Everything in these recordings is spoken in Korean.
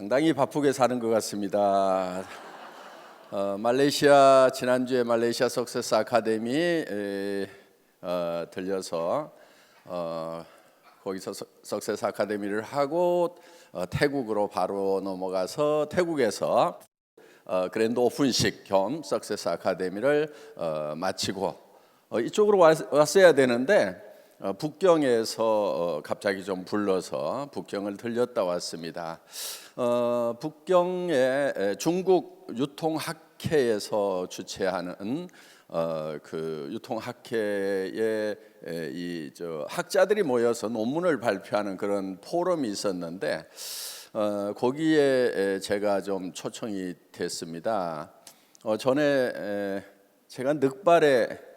상당히 바쁘게 사는 것 같습니다. 말레이시아 지난주에 말레이시아 석세스 아카데미에 들려서 거기서 석세스 아카데미를 하고 태국으로 바로 넘어가서 태국에서 그랜드 오픈식 겸 석세스 아카데미를 마치고 이쪽으로 왔어야 되는데 북경에서 갑자기 좀 불러서 북경을 들렸다 왔습니다. 북경의 중국 유통학회에서 주최하는 그 유통학회에 학자들이 모여서 논문을 발표하는 그런 포럼이 있었는데 거기에 제가 좀 초청이 됐습니다. 전에 제가 늑발에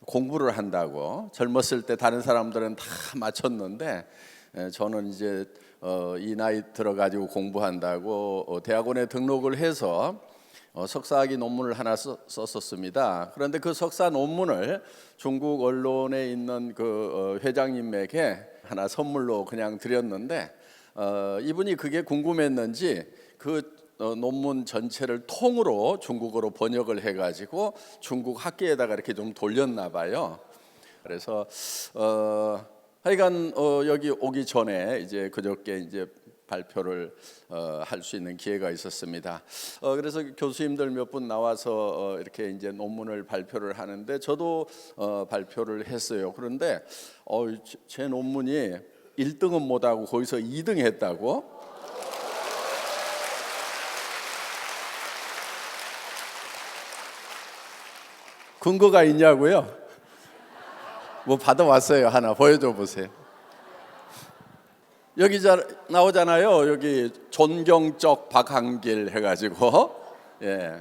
공부를 한다고 젊었을 때 다른 사람들은 다 마쳤는데 저는 이제 이 나이 들어가지고 공부한다고 대학원에 등록을 해서 석사학위 논문을 하나 썼었습니다. 그런데 그 석사 논문을 중국 언론에 있는 그 회장님에게 하나 선물로 그냥 드렸는데 이분이 그게 궁금했는지 그 논문 전체를 통으로 중국어로 번역을 해가지고 중국 학계에다가 이렇게 좀 돌렸나 봐요. 그래서 하여간 여기 오기 전에 이제 그저께 이제 발표를 할 수 있는 기회가 있었습니다. 그래서 교수님들 몇 분 나와서 이렇게 이제 논문을 발표를 하는데 저도 발표를 했어요. 그런데 제 논문이 1등은 못하고 거기서 2등 했다고. 근거가 있냐고요? 뭐 받아왔어요. 하나 보여줘 보세요. 여기 나오잖아요. 여기 존경적 박한길 해가지고 예,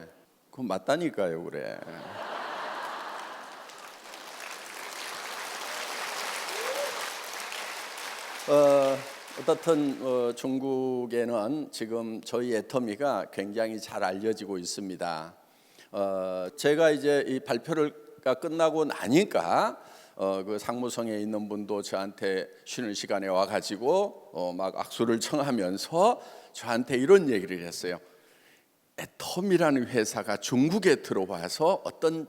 그건 맞다니까요. 그래. 어떻든 중국에는 지금 저희 애터미가 굉장히 잘 알려지고 있습니다. 제가 이제 이 발표가 끝나고 나니까 그 상무성에 있는 분도 저한테 쉬는 시간에 와가지고 막 악수를 청하면서 저한테 이런 얘기를 했어요. 애터미라는 회사가 중국에 들어와서 어떤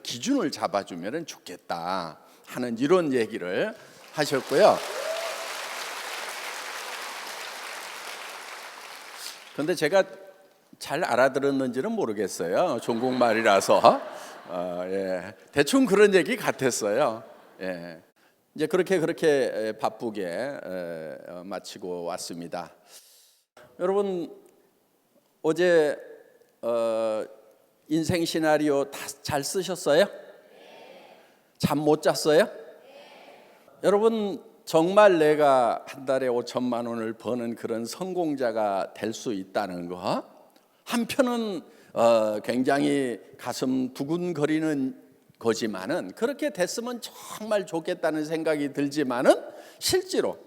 기준을 잡아주면 좋겠다 하는 이런 얘기를 하셨고요. 그런데 제가 잘 알아들었는지는 모르겠어요. 중국말이라서 예, 대충 그런 얘기 같았어요. 예, 이제 그렇게 바쁘게 마치고 왔습니다. 여러분 어제 인생 시나리오 다 잘 쓰셨어요? 잠 못 잤어요? 여러분 정말 내가 한 달에 5천만 원을 버는 그런 성공자가 될 수 있다는 거 한편은 굉장히 가슴 두근거리는 거지만은 그렇게 됐으면 정말 좋겠다는 생각이 들지만은 실제로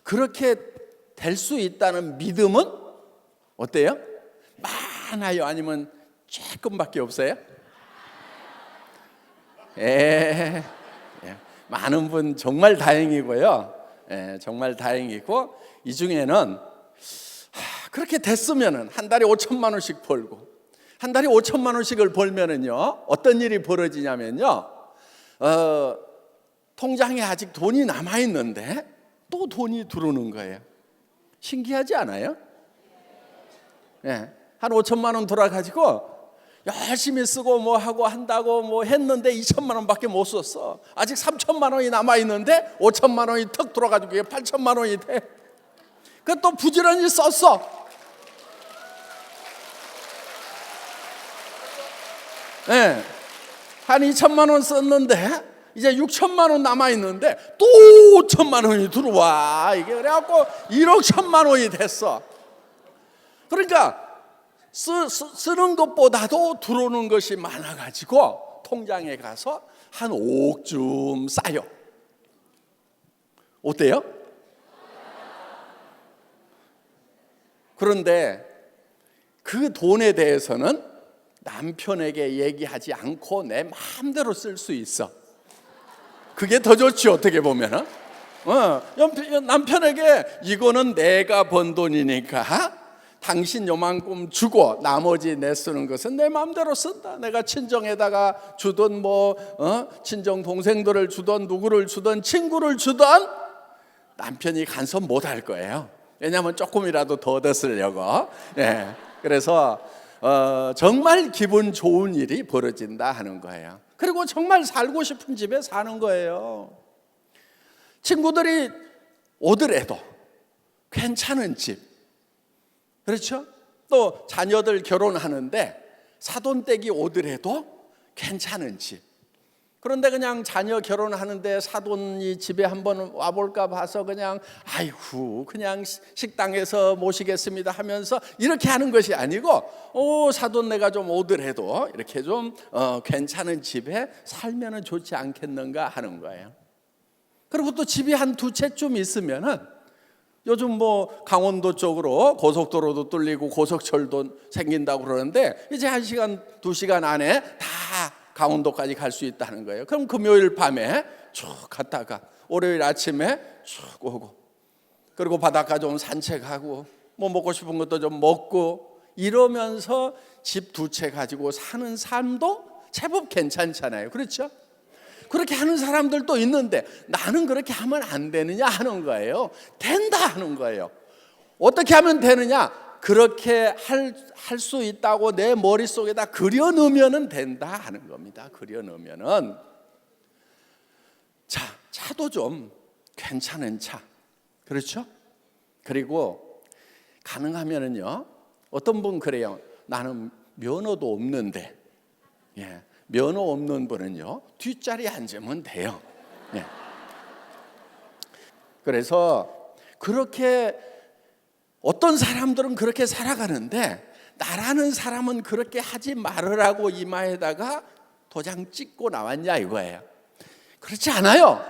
그렇게 될 수 있다는 믿음은 어때요? 많아요? 아니면 조금밖에 없어요? 많은 분 정말 다행이고요. 정말 다행이고 이 중에는 그렇게 됐으면은 한 달에 5천만 원씩 벌고 한 달에 5천만 원씩을 벌면은요 어떤 일이 벌어지냐면요 통장에 아직 돈이 남아 있는데 또 돈이 들어오는 거예요. 신기하지 않아요? 한 5천만 원 돌아가지고 열심히 쓰고 뭐 하고 한다고 뭐 했는데 2천만 원밖에 못 썼어. 아직 3천만 원이 남아 있는데 5천만 원이 턱 들어가지고 8천만 원이 돼. 그 또 부지런히 썼어. 한 2천만 원 썼는데 이제 6천만 원 남아 있는데 또 5천만 원이 들어와. 이게 그래갖고 1억 1천만 원이 됐어. 그러니까 쓰는 것보다도 들어오는 것이 많아가지고 통장에 가서 한 5억쯤 쌓여. 어때요? 그런데 그 돈에 대해서는 남편에게 얘기하지 않고 내 마음대로 쓸 수 있어. 그게 더 좋지 어떻게 보면은. 남편에게 이거는 내가 번 돈이니까 당신 요만큼 주고 나머지 내 쓰는 것은 내 마음대로 쓴다. 내가 친정에다가 주던 친정 동생들을 주던 누구를 주던 친구를 주던 남편이 간섭 못할 거예요. 왜냐하면 조금이라도 더 얻으려고. 예. 그래서 정말 기분 좋은 일이 벌어진다 하는 거예요. 그리고 정말 살고 싶은 집에 사는 거예요. 친구들이 오더라도 괜찮은 집. 그렇죠? 또 자녀들 결혼하는데 사돈댁이 오더라도 괜찮은 집. 그런데 그냥 자녀 결혼하는데 사돈이 집에 한번 와볼까 봐서 그냥 아이고 그냥 식당에서 모시겠습니다 하면서 이렇게 하는 것이 아니고 사돈네가 좀 오더라도 이렇게 좀 괜찮은 집에 살면은 좋지 않겠는가 하는 거예요. 그리고 또 집이 한 두 채쯤 있으면은 요즘 강원도 쪽으로 고속도로도 뚫리고 고속철도 생긴다고 그러는데 이제 1시간, 2시간 안에 다 강원도까지 갈 수 있다는 거예요. 그럼 금요일 밤에 쭉 갔다가 월요일 아침에 쭉 오고, 그리고 바닷가 좀 산책하고 먹고 싶은 것도 좀 먹고 이러면서 집 두 채 가지고 사는 삶도 제법 괜찮잖아요. 그렇죠? 그렇게 하는 사람들도 있는데 나는 그렇게 하면 안 되느냐 하는 거예요. 된다 하는 거예요. 어떻게 하면 되느냐? 그렇게 할 수 있다고 내 머릿속에다 그려 넣으면 된다 하는 겁니다. 그려 넣으면은 차도 좀 괜찮은 차. 그렇죠? 그리고 가능하면은요. 어떤 분 그래요. 나는 면허도 없는데. 예. 면허 없는 분은요 뒷자리에 앉으면 돼요. 네. 그래서 그렇게 어떤 사람들은 그렇게 살아가는데 나라는 사람은 그렇게 하지 말으라고 이마에다가 도장 찍고 나왔냐 이거예요. 그렇지 않아요.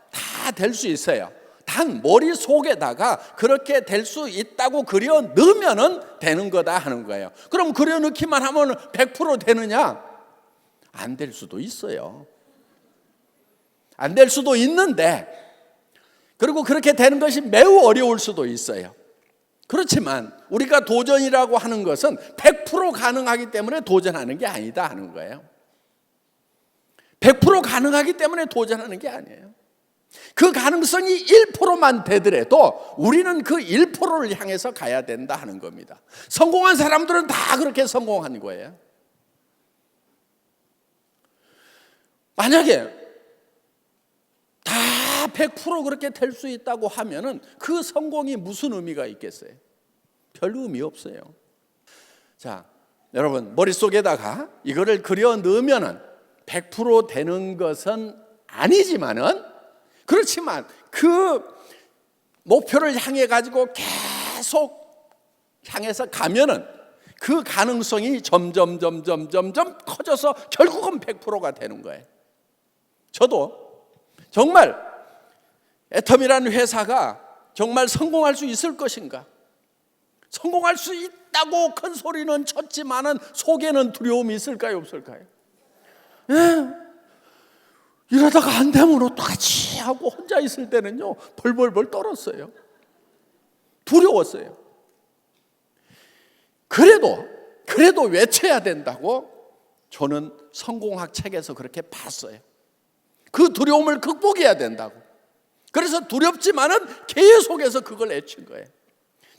다 될 수 있어요. 단 머릿속에다가 그렇게 될 수 있다고 그려 넣으면 되는 거다 하는 거예요. 그럼 그려 넣기만 하면 100% 되느냐? 안 될 수도 있어요. 안 될 수도 있는데, 그리고 그렇게 되는 것이 매우 어려울 수도 있어요. 그렇지만 우리가 도전이라고 하는 것은 100% 가능하기 때문에 도전하는 게 아니다 하는 거예요. 100% 가능하기 때문에 도전하는 게 아니에요. 그 가능성이 1%만 되더라도 우리는 그 1%를 향해서 가야 된다 하는 겁니다. 성공한 사람들은 다 그렇게 성공한 거예요. 만약에 다 100% 그렇게 될 수 있다고 하면은 그 성공이 무슨 의미가 있겠어요? 별 의미 없어요. 자, 여러분 머릿속에다가 이거를 그려 넣으면은 100% 되는 것은 아니지만은, 그렇지만 그 목표를 향해 가지고 계속 향해서 가면은 그 가능성이 점점 커져서 결국은 100%가 되는 거예요. 저도 정말 애텀이라는 회사가 정말 성공할 수 있을 것인가? 성공할 수 있다고 큰 소리는 쳤지만은 속에는 두려움이 있을까요, 없을까요? 예. 이러다가 안 되면 어떡하지 하고 혼자 있을 때는요 벌벌벌 떨었어요. 두려웠어요. 그래도 외쳐야 된다고 저는 성공학 책에서 그렇게 봤어요. 그 두려움을 극복해야 된다고. 그래서 두렵지만은 계속해서 그걸 외친 거예요.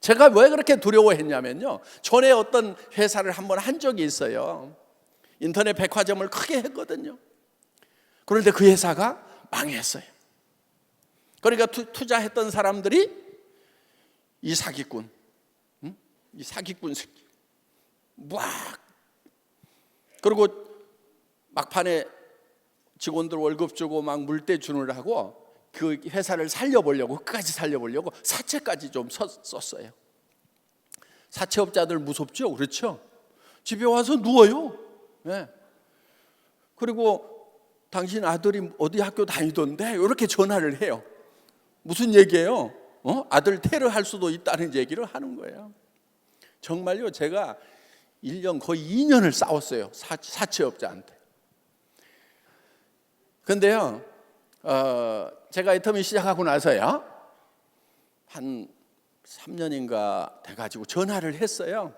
제가 왜 그렇게 두려워했냐면요, 전에 어떤 회사를 한번 한 적이 있어요. 인터넷 백화점을 크게 했거든요. 그런데 그 회사가 망했어요. 그러니까 투자했던 사람들이 이 사기꾼 새끼 막, 그리고 막판에 직원들 월급 주고 막 물대 주느라고 그 회사를 살려보려고, 끝까지 살려보려고 사채까지 좀 썼어요. 사채업자들 무섭죠? 그렇죠? 집에 와서 누워요. 네. 그리고 당신 아들이 어디 학교 다니던데 이렇게 전화를 해요. 무슨 얘기예요? 아들 테러할 수도 있다는 얘기를 하는 거예요. 정말요, 제가 1년 거의 2년을 싸웠어요. 사채업자한테. 근데요, 제가 애터미 시작하고 나서요, 한 3년인가 돼가지고 전화를 했어요.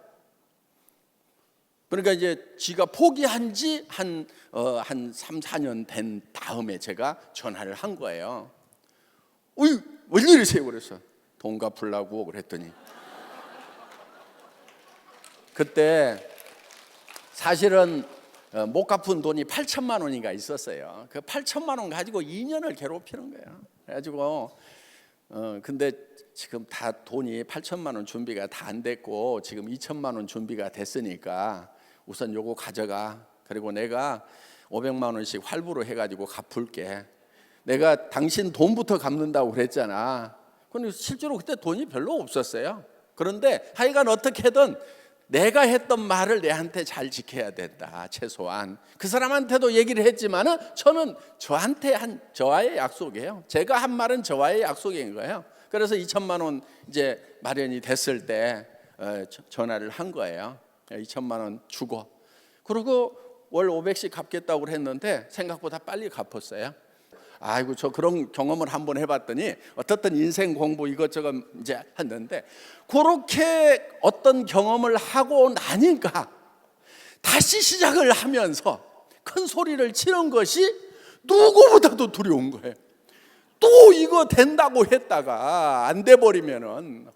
그러니까 이제 지가 포기한 지 한 3, 4년 된 다음에 제가 전화를 한 거예요. 어이, 웬일이세요? 그래서 돈 갚으려고 그랬더니 그때 사실은 못 갚은 돈이 8천만 원인가 있었어요. 그 8천만 원 가지고 2년을 괴롭히는 거예요. 그래가지고 근데 지금 다 돈이 8천만 원 준비가 다 안 됐고 지금 2천만 원 준비가 됐으니까 우선 요거 가져가. 그리고 내가 500만 원씩 할부로 해가지고 갚을게. 내가 당신 돈부터 갚는다고 그랬잖아. 근데 실제로 그때 돈이 별로 없었어요. 그런데 하여간 어떻게든 내가 했던 말을 내한테 잘 지켜야 된다. 최소한 그 사람한테도 얘기를 했지만은 저는 저한테 한 저와의 약속이에요. 제가 한 말은 저와의 약속인 거예요. 그래서 2천만 원 이제 마련이 됐을 때 전화를 한 거예요. 2천만 원 주고 그리고 월 500씩 갚겠다고 했는데 생각보다 빨리 갚았어요. 아이고 저 그런 경험을 한번 해봤더니 어떻든 인생 공부 이것저것 이제 했는데 그렇게 어떤 경험을 하고 나니까 다시 시작을 하면서 큰 소리를 치는 것이 누구보다도 두려운 거예요. 또 이거 된다고 했다가 안 돼 버리면은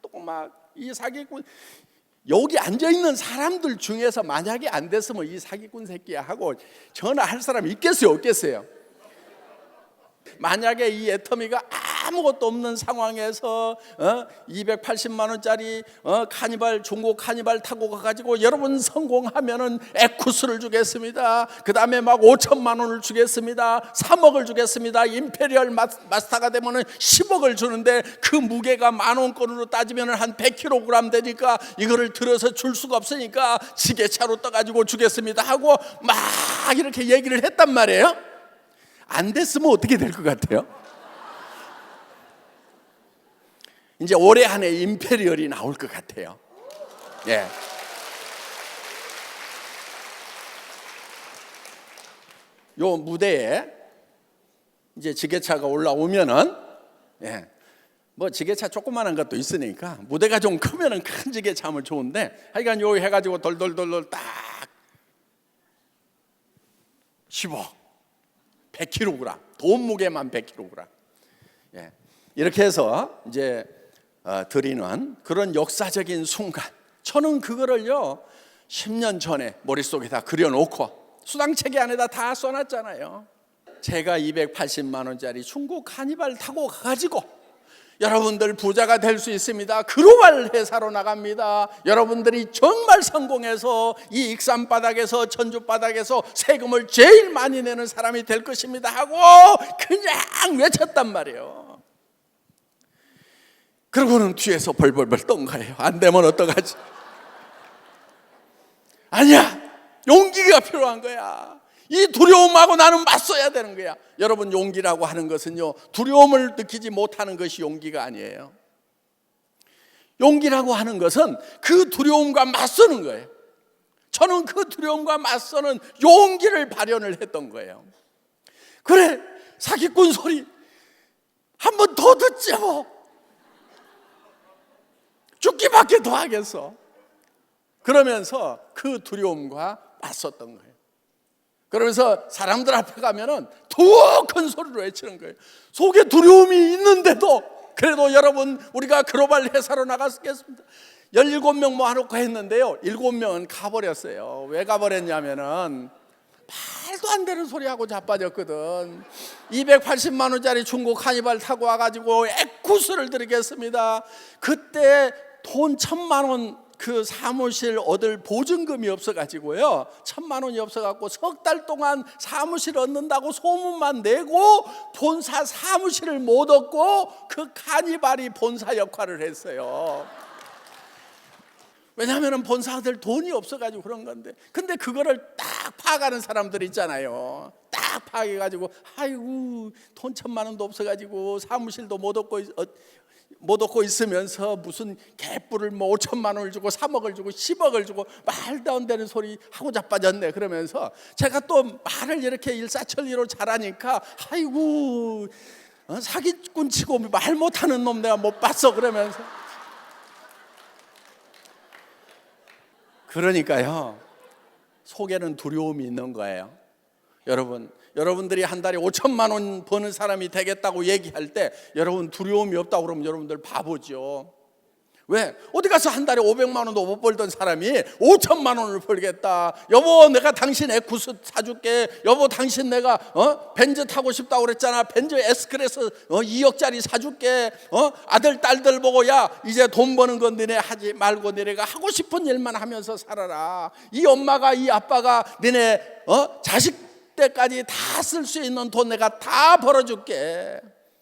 또 막 이 사기꾼 여기 앉아 있는 사람들 중에서 만약에 안 됐으면 이 사기꾼 새끼야 하고 전화할 사람 있겠어요, 없겠어요? 만약에 이 애터미가 아무것도 없는 상황에서 280만 원짜리 카니발 중고 카니발 타고 가가지고 여러분 성공하면은 에쿠스를 주겠습니다. 그 다음에 막 5천만 원을 주겠습니다. 3억을 주겠습니다. 임페리얼 마스터가 되면은 10억을 주는데 그 무게가 만 원권으로 따지면은 한 100kg 되니까 이거를 들어서 줄 수가 없으니까 지게차로 떠가지고 주겠습니다 하고 막 이렇게 얘기를 했단 말이에요. 안 됐으면 어떻게 될 것 같아요? 이제 올해 안에 임페리얼이 나올 것 같아요. 예. 요 무대에 이제 지게차가 올라오면은 뭐 지게차 조그만한 것도 있으니까 무대가 좀 크면은 큰 지게차 하면 좋은데 하여간 요 해가지고 돌돌돌돌 딱 10억 100kg, 돈 무게만 100kg. 이렇게 해서 이제 드리는 그런 역사적인 순간. 저는 그거를요 10년 전에 머릿속에다 그려놓고 수당체계 안에다 다 써놨잖아요. 제가 280만 원짜리 중고 카니발 타고 가가지고 여러분들 부자가 될 수 있습니다. 글로벌 회사로 나갑니다. 여러분들이 정말 성공해서 이 익산 바닥에서 전주 바닥에서 세금을 제일 많이 내는 사람이 될 것입니다 하고 그냥 외쳤단 말이에요. 그러고는 뒤에서 벌벌벌 떤 거예요. 안 되면 어떡하지? 아니야, 용기가 필요한 거야. 이 두려움하고 나는 맞서야 되는 거야. 여러분, 용기라고 하는 것은요 두려움을 느끼지 못하는 것이 용기가 아니에요. 용기라고 하는 것은 그 두려움과 맞서는 거예요. 저는 그 두려움과 맞서는 용기를 발현을 했던 거예요. 그래, 사기꾼 소리 한 번 더 듣지 뭐. 죽기밖에 더 하겠어. 그러면서 그 두려움과 맞섰던 거예요. 그러면서 사람들 앞에 가면은 더 큰 소리로 외치는 거예요. 속에 두려움이 있는데도 그래도 여러분 우리가 글로벌 회사로 나갔겠습니다. 17명 모아놓고 했는데요 7명은 가버렸어요. 왜 가버렸냐면은 말도 안 되는 소리하고 자빠졌거든. 280만 원짜리 중고 카니발 타고 와가지고 에쿠스를 드리겠습니다. 그때 돈 1,000만 원 그 사무실 얻을 보증금이 없어가지고요 1,000만 원이 없어갖고 석 달 동안 사무실 얻는다고 소문만 내고 본사 사무실을 못 얻고 그 카니발이 본사 역할을 했어요. 왜냐하면 본사들 돈이 없어가지고 그런 건데, 근데 그거를 딱 파악하는 사람들 있잖아요. 딱 파악해가지고 아이고 돈 1,000만 원도 없어가지고 사무실도 못 얻고 있으면서 무슨 개뿔을 뭐 5천만 원을 주고 3억을 주고 10억을 주고 말도 안 되는 소리 하고 자빠졌네. 그러면서 제가 또 말을 이렇게 일사천리로 잘하니까 아이고 사기꾼 치고 말 못하는 놈 내가 못 봤어 그러면서. 그러니까요, 속에는 두려움이 있는 거예요. 여러분들이 한 달에 5천만 원 버는 사람이 되겠다고 얘기할 때 여러분 두려움이 없다고 그러면 여러분들 바보죠. 왜? 어디 가서 한 달에 500만 원도 못 벌던 사람이 5천만 원을 벌겠다. 여보, 내가 당신 에쿠스 사줄게. 여보, 당신 내가 벤츠 타고 싶다고 그랬잖아. 벤츠 S클래스 2억짜리 사줄게. 아들 딸들 보고, 야, 이제 돈 버는 건 너네 하지 말고 너네가 하고 싶은 일만 하면서 살아라. 이 엄마가 이 아빠가 너네 자식 때까지 다 쓸 수 있는 돈 내가 다 벌어줄게.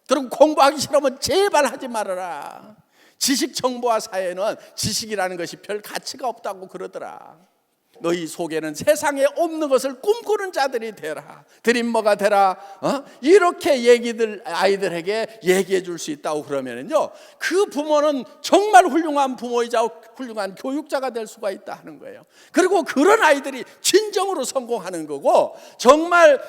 그리고 공부하기 싫으면 제발 하지 말아라. 지식 정보화 사회는 지식이라는 것이 별 가치가 없다고 그러더라. 너희 속에는 세상에 없는 것을 꿈꾸는 자들이 되라. 드림머가 되라. 이렇게 아이들에게 얘기해 줄 수 있다고 그러면요, 그 부모는 정말 훌륭한 부모이자 훌륭한 교육자가 될 수가 있다 하는 거예요. 그리고 그런 아이들이 진정으로 성공하는 거고, 정말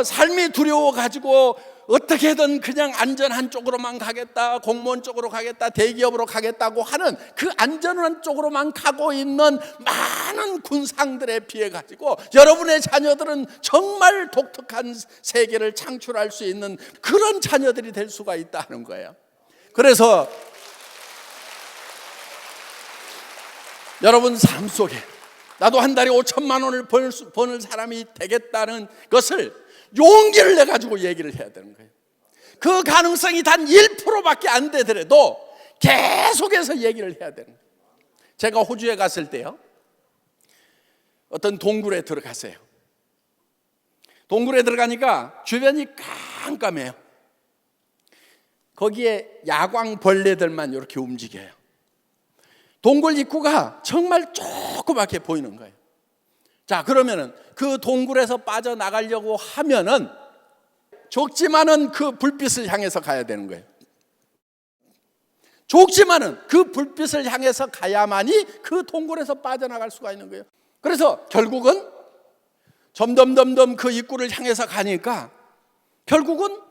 삶이 두려워가지고 어떻게든 그냥 안전한 쪽으로만 가겠다, 공무원 쪽으로 가겠다, 대기업으로 가겠다고 하는 그 안전한 쪽으로만 가고 있는 많은 군상들에 비해 가지고 여러분의 자녀들은 정말 독특한 세계를 창출할 수 있는 그런 자녀들이 될 수가 있다는 거예요. 그래서 여러분 삶 속에 나도 한 달에 5천만 원을 버는 사람이 되겠다는 것을 용기를 내가지고 얘기를 해야 되는 거예요. 그 가능성이 단 1%밖에 안 되더라도 계속해서 얘기를 해야 되는 거예요. 제가 호주에 갔을 때요, 어떤 동굴에 들어갔어요. 동굴에 들어가니까 주변이 깜깜해요. 거기에 야광벌레들만 이렇게 움직여요. 동굴 입구가 정말 조그맣게 보이는 거예요. 자, 그러면은 그 동굴에서 빠져나가려고 하면은 좁지만은 그 불빛을 향해서 가야 되는 거예요. 좁지만은 그 불빛을 향해서 가야만이 그 동굴에서 빠져나갈 수가 있는 거예요. 그래서 결국은 점점 그 입구를 향해서 가니까 결국은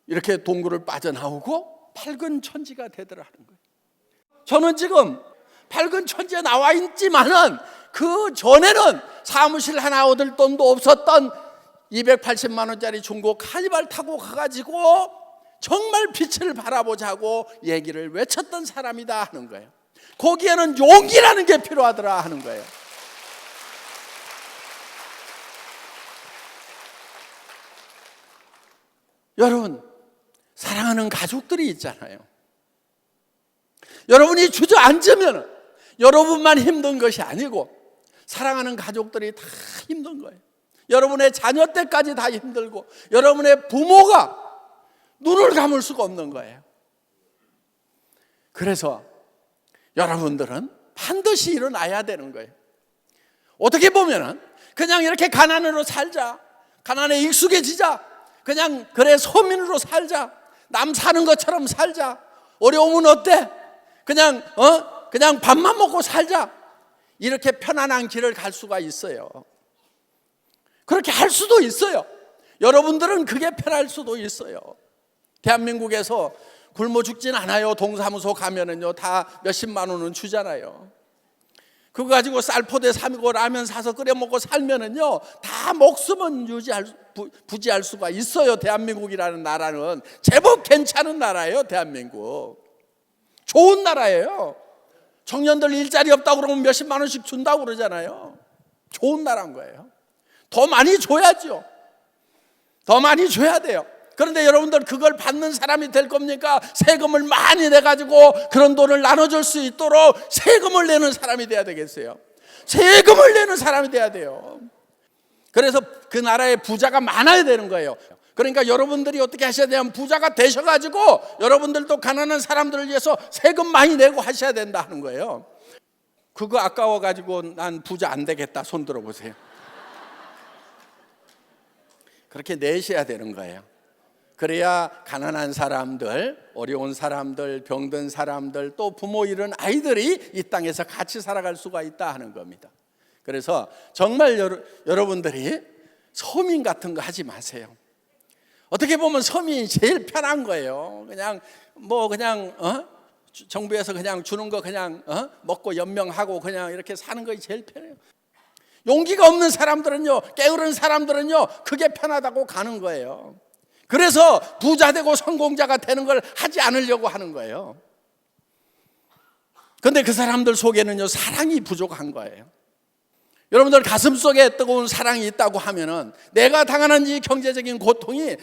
이렇게 동굴을 빠져나오고 밝은 천지가 되더라는 거예요. 저는 지금 밝은 천지에 나와 있지만은 그 전에는 사무실 하나 얻을 돈도 없었던 280만 원짜리 중고 카니발 타고 가가지고 정말 빛을 바라보자고 얘기를 외쳤던 사람이다 하는 거예요. 거기에는 용기라는 게 필요하더라 하는 거예요. 여러분, 사랑하는 가족들이 있잖아요. 여러분이 주저앉으면 여러분만 힘든 것이 아니고 사랑하는 가족들이 다 힘든 거예요. 여러분의 자녀 때까지 다 힘들고 여러분의 부모가 눈을 감을 수가 없는 거예요. 그래서 여러분들은 반드시 일어나야 되는 거예요. 어떻게 보면은 그냥 이렇게 가난으로 살자, 가난에 익숙해지자, 그냥 그래 서민으로 살자, 남 사는 것처럼 살자, 어려우면 어때? 그냥 밥만 먹고 살자, 이렇게 편안한 길을 갈 수가 있어요. 그렇게 할 수도 있어요. 여러분들은 그게 편할 수도 있어요. 대한민국에서 굶어 죽진 않아요. 동사무소 가면은요 다 몇십만 원은 주잖아요. 그거 가지고 쌀포대 사고 라면 사서 끓여 먹고 살면은요 다 목숨은 부지할 수가 있어요. 대한민국이라는 나라는 제법 괜찮은 나라예요. 대한민국 좋은 나라예요. 청년들 일자리 없다고 그러면 몇십만 원씩 준다고 그러잖아요. 좋은 나라인 거예요. 더 많이 줘야죠. 더 많이 줘야 돼요. 그런데 여러분들 그걸 받는 사람이 될 겁니까? 세금을 많이 내가지고 그런 돈을 나눠줄 수 있도록 세금을 내는 사람이 돼야 되겠어요. 세금을 내는 사람이 돼야 돼요. 그래서 그 나라에 부자가 많아야 되는 거예요. 그러니까 여러분들이 어떻게 하셔야 되냐면 부자가 되셔가지고 여러분들도 가난한 사람들을 위해서 세금 많이 내고 하셔야 된다 하는 거예요. 그거 아까워가지고 난 부자 안 되겠다 손 들어보세요. 그렇게 내셔야 되는 거예요. 그래야 가난한 사람들, 어려운 사람들, 병든 사람들, 또 부모 잃은 아이들이 이 땅에서 같이 살아갈 수가 있다 하는 겁니다. 그래서 정말 여러분들이 서민 같은 거 하지 마세요. 어떻게 보면 서민이 제일 편한 거예요. 그냥 정부에서 그냥 주는 거 그냥 먹고 연명하고 그냥 이렇게 사는 것이 제일 편해요. 용기가 없는 사람들은요, 게으른 사람들은요, 그게 편하다고 가는 거예요. 그래서 부자 되고 성공자가 되는 걸 하지 않으려고 하는 거예요. 그런데 그 사람들 속에는요, 사랑이 부족한 거예요. 여러분들 가슴속에 뜨거운 사랑이 있다고 하면은 내가 당하는 이 경제적인 고통이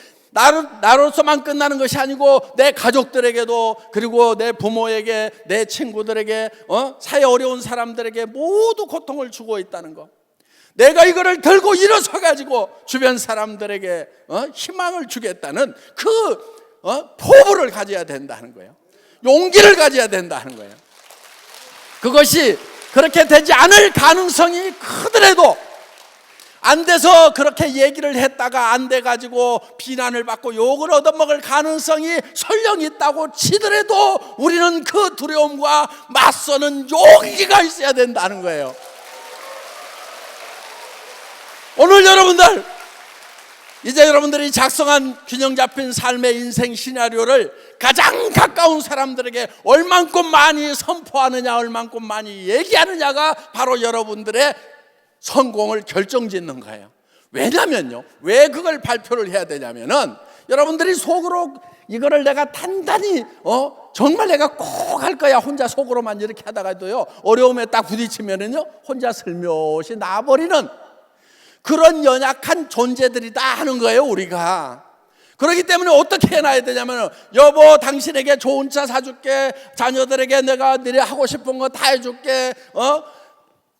나로서만 끝나는 것이 아니고 내 가족들에게도, 그리고 내 부모에게, 내 친구들에게, 사회 어려운 사람들에게 모두 고통을 주고 있다는 거. 내가 이거를 들고 일어서 가지고 주변 사람들에게 희망을 주겠다는 그 포부를 가져야 된다는 거예요. 용기를 가져야 된다는 거예요. 그것이 그렇게 되지 않을 가능성이 크더라도, 안 돼서 그렇게 얘기를 했다가 안 돼가지고 비난을 받고 욕을 얻어먹을 가능성이 설령 있다고 치더라도 우리는 그 두려움과 맞서는 용기가 있어야 된다는 거예요. 오늘 여러분들, 이제 여러분들이 작성한 균형 잡힌 삶의 인생 시나리오를 가장 가까운 사람들에게 얼만큼 많이 선포하느냐, 얼만큼 많이 얘기하느냐가 바로 여러분들의 성공을 결정짓는 거예요. 왜냐면요, 왜 그걸 발표를 해야 되냐면은 여러분들이 속으로 이거를 내가 단단히 정말 내가 꼭 할 거야, 혼자 속으로만 이렇게 하다가도요, 어려움에 딱 부딪히면은요 혼자 슬며시 나버리는 그런 연약한 존재들이다 하는 거예요, 우리가. 그렇기 때문에 어떻게 해놔야 되냐면, 여보 당신에게 좋은 차 사줄게, 자녀들에게 내가 너네 하고 싶은 거 다 해줄게,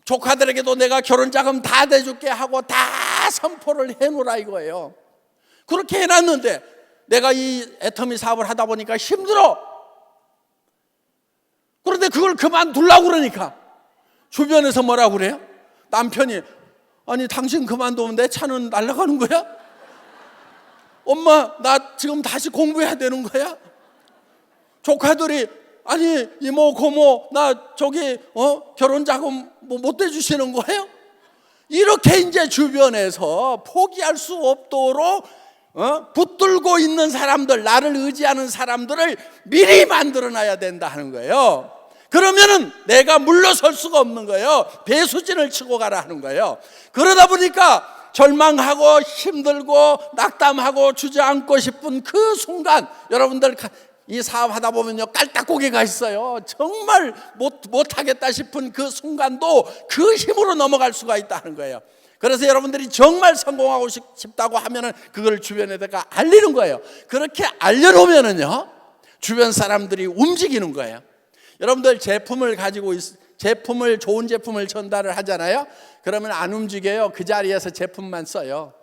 조카들에게도 내가 결혼자금 다 대줄게 하고 다 선포를 해놓으라 이거예요. 그렇게 해놨는데 내가 이 애터미 사업을 하다 보니까 힘들어. 그런데 그걸 그만두려고 그러니까 주변에서 뭐라고 그래요? 남편이, 아니 당신 그만두면 내 차는 날아가는 거야? 엄마 나 지금 다시 공부해야 되는 거야? 조카들이, 아니 이모 고모 나 저기 결혼자금 못 대주시는 거예요? 이렇게 이제 주변에서 포기할 수 없도록 붙들고 있는 사람들, 나를 의지하는 사람들을 미리 만들어놔야 된다 하는 거예요. 그러면은 내가 물러설 수가 없는 거예요. 배수진을 치고 가라 하는 거예요. 그러다 보니까 절망하고 힘들고 낙담하고 주저앉고 싶은 그 순간, 여러분들 이 사업하다 보면요 깔딱고개가 있어요. 정말 못하겠다 싶은 그 순간도 그 힘으로 넘어갈 수가 있다는 거예요. 그래서 여러분들이 정말 성공하고 싶다고 하면은 그걸 주변에다가 알리는 거예요. 그렇게 알려놓으면은요 주변 사람들이 움직이는 거예요. 여러분들 제품을 가지고 좋은 제품을 전달을 하잖아요. 그러면 안 움직여요. 그 자리에서 제품만 써요.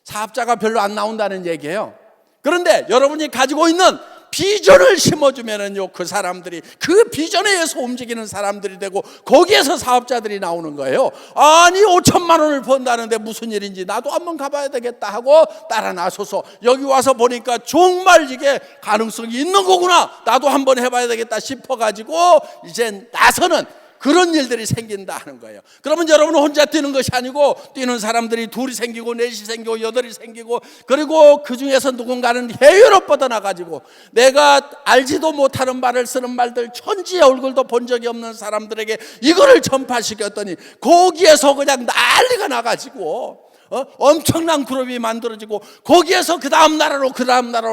사업자가 별로 안 나온다는 얘기예요. 그런데 여러분이 가지고 있는 비전을 심어주면은요, 그 사람들이 그 비전에 의해서 움직이는 사람들이 되고 거기에서 사업자들이 나오는 거예요. 아니 5천만 원을 번다는데 무슨 일인지 나도 한번 가봐야 되겠다 하고 따라 나서서 여기 와서 보니까 정말 이게 가능성이 있는 거구나, 나도 한번 해봐야 되겠다 싶어가지고 이제 나서는 그런 일들이 생긴다 하는 거예요. 그러면 여러분은 혼자 뛰는 것이 아니고 뛰는 사람들이 둘이 생기고 넷이 생기고 여덟이 생기고, 그리고 그 중에서 누군가는 해외로 뻗어나가지고 내가 알지도 못하는 말을 쓰는 말들, 천지의 얼굴도 본 적이 없는 사람들에게 이거를 전파시켰더니 거기에서 그냥 난리가 나가지고 엄청난 그룹이 만들어지고 거기에서 그 다음 나라로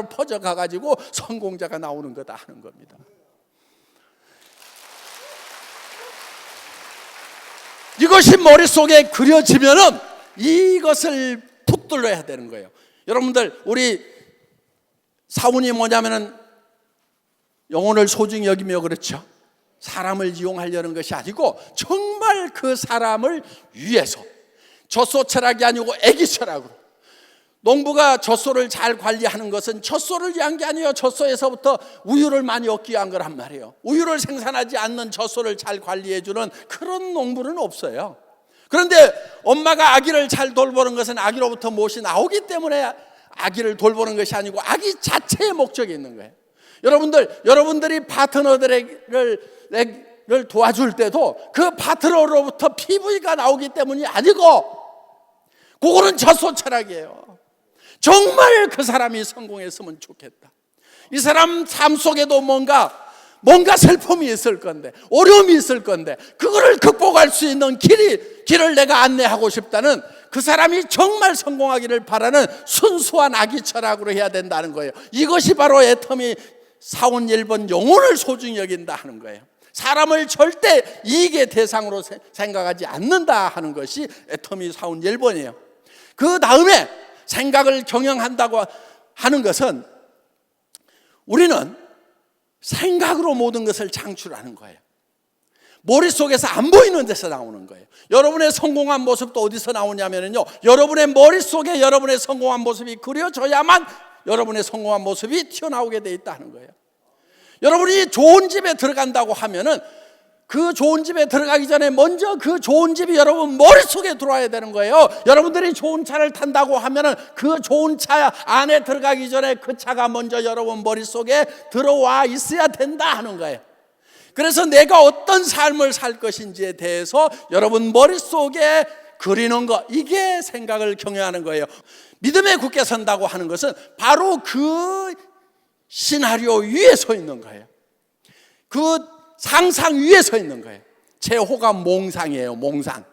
퍼져가가지고 성공자가 나오는 거다 하는 겁니다. 이것이 머릿속에 그려지면은 이것을 붙들어야 되는 거예요. 여러분들, 우리 사원이 뭐냐면은 영혼을 소중히 여기며, 그렇죠? 사람을 이용하려는 것이 아니고 정말 그 사람을 위해서, 젖소 철학이 아니고 애기 철학으로. 농부가 젖소를 잘 관리하는 것은 젖소를 위한 게 아니에요. 젖소에서부터 우유를 많이 얻기 위한 거란 말이에요. 우유를 생산하지 않는 젖소를 잘 관리해주는 그런 농부는 없어요. 그런데 엄마가 아기를 잘 돌보는 것은 아기로부터 무엇이 나오기 때문에 아기를 돌보는 것이 아니고 아기 자체의 목적이 있는 거예요. 여러분들이 파트너들을 도와줄 때도 그 파트너로부터 PV가 나오기 때문이 아니고, 그거는 젖소 철학이에요. 정말 그 사람이 성공했으면 좋겠다. 이 사람 삶 속에도 뭔가 슬픔이 있을 건데, 어려움이 있을 건데, 그거를 극복할 수 있는 길을 내가 안내하고 싶다는, 그 사람이 정말 성공하기를 바라는 순수한 아기 철학으로 해야 된다는 거예요. 이것이 바로 애터미 사원 1번 영혼을 소중히 여긴다 하는 거예요. 사람을 절대 이익의 대상으로 생각하지 않는다 하는 것이 애터미 사원 1번이에요. 그 다음에 생각을 경영한다고 하는 것은, 우리는 생각으로 모든 것을 창출하는 거예요. 머릿속에서 안 보이는 데서 나오는 거예요. 여러분의 성공한 모습도 어디서 나오냐면요, 여러분의 머릿속에 여러분의 성공한 모습이 그려져야만 여러분의 성공한 모습이 튀어나오게 돼 있다는 거예요. 여러분이 좋은 집에 들어간다고 하면은 그 좋은 집에 들어가기 전에 먼저 그 좋은 집이 여러분 머릿속에 들어와야 되는 거예요. 여러분들이 좋은 차를 탄다고 하면은 그 좋은 차 안에 들어가기 전에 그 차가 먼저 여러분 머릿속에 들어와 있어야 된다 하는 거예요. 그래서 내가 어떤 삶을 살 것인지에 대해서 여러분 머릿속에 그리는 것, 이게 생각을 경영하는 거예요. 믿음에 굳게 선다고 하는 것은 바로 그 시나리오 위에 서 있는 거예요. 그 상상 위에 서 있는 거예요. 제호가 몽상이에요. 몽상.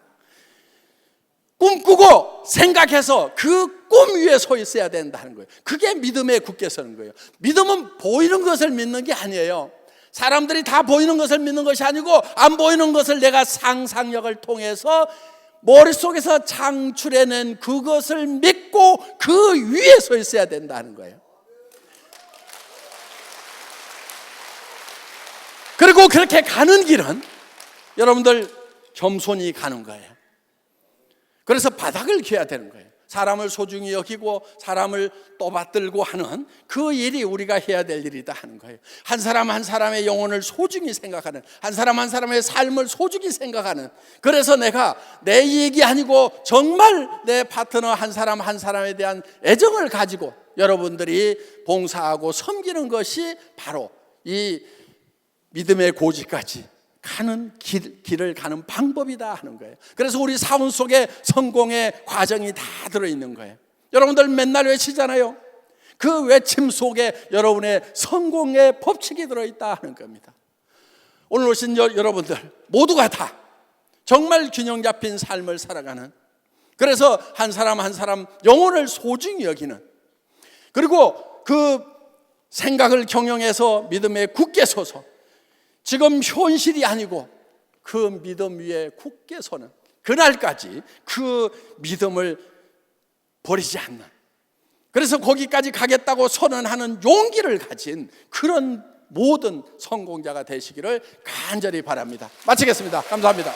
꿈꾸고 생각해서 그 꿈 위에 서 있어야 된다는 거예요. 그게 믿음에 굳게 서는 거예요. 믿음은 보이는 것을 믿는 게 아니에요. 사람들이 다 보이는 것을 믿는 것이 아니고, 안 보이는 것을 내가 상상력을 통해서 머릿속에서 창출해낸 그것을 믿고 그 위에 서 있어야 된다는 거예요. 그리고 그렇게 가는 길은 여러분들 겸손히 가는 거예요. 그래서 바닥을 기해야 되는 거예요. 사람을 소중히 여기고 사람을 떠받들고 하는 그 일이 우리가 해야 될 일이다 하는 거예요. 한 사람 한 사람의 영혼을 소중히 생각하는, 한 사람 한 사람의 삶을 소중히 생각하는, 그래서 내가 내 이익이 아니고 정말 내 파트너 한 사람 한 사람에 대한 애정을 가지고 여러분들이 봉사하고 섬기는 것이 바로 이 믿음의 고지까지 가는 길을 가는 방법이다 하는 거예요. 그래서 우리 사원 속에 성공의 과정이 다 들어있는 거예요. 여러분들 맨날 외치잖아요. 그 외침 속에 여러분의 성공의 법칙이 들어있다 하는 겁니다. 오늘 오신 여러분들 모두가 다 정말 균형 잡힌 삶을 살아가는, 그래서 한 사람 한 사람 영혼을 소중히 여기는, 그리고 그 생각을 경영해서 믿음에 굳게 서서 지금 현실이 아니고 그 믿음 위에 굳게 서는 그날까지 그 믿음을 버리지 않는, 그래서 거기까지 가겠다고 선언하는 용기를 가진 그런 모든 성공자가 되시기를 간절히 바랍니다. 마치겠습니다. 감사합니다.